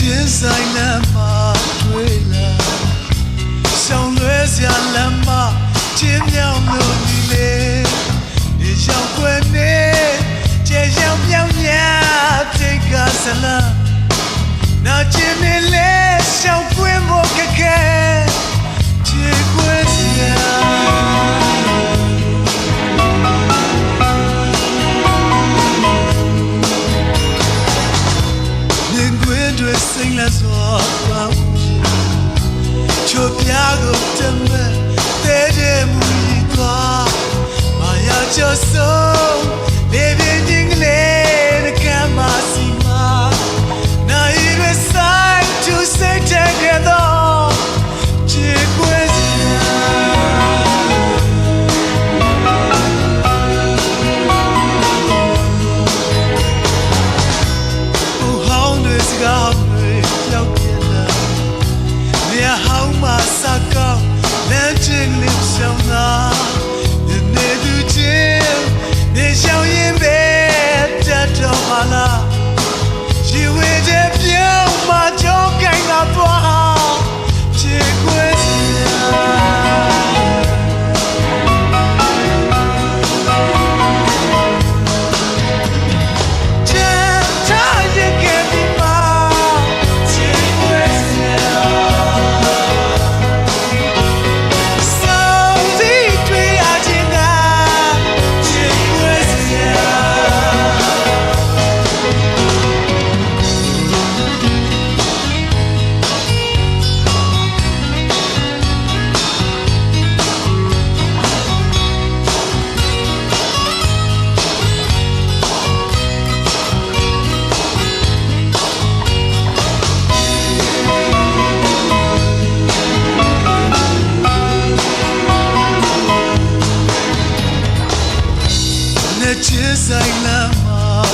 ချင်းဆိုင်လမ်းမှာတွေ့လာဆောင်လွဲစရာလမ်းမှာချင်းမြောင်လို့ဒီလေဒီရောက်ခွင့်နေကျေရောက်မြောင်ညာတိတ်ကဆလာနာချင်းနေလေရှောက်ခွင့်မို့ခက်ခဲချေခွင့်စရာစိတ်လက်စွာပါချိုးပြကိုတမန်တဲ့တဲ့မူသွားမာယာချဆုံးလေပြင်းကြီးလေးကမ်းမစီမာနိုင်ရဆိုင်သူစိတ်တဲ့ကတော့ချေခွေးစရာဟိုဟောင်းတွေစကားSaka, legend lives on now. The never chill, the show in bed, that of Allah. She will have you, my joke, and up for she quits. Just like Lama,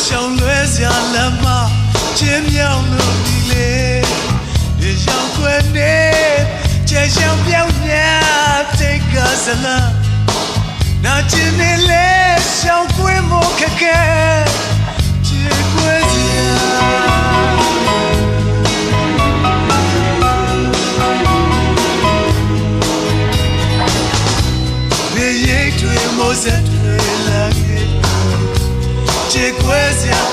Shall lose your Lama, Jim Young, Lily, is young Quentin, Just young Young, take us a love. Not Jimmy Less, young Quimo Kaka, Chiquizia. Mozart, Chiquizia.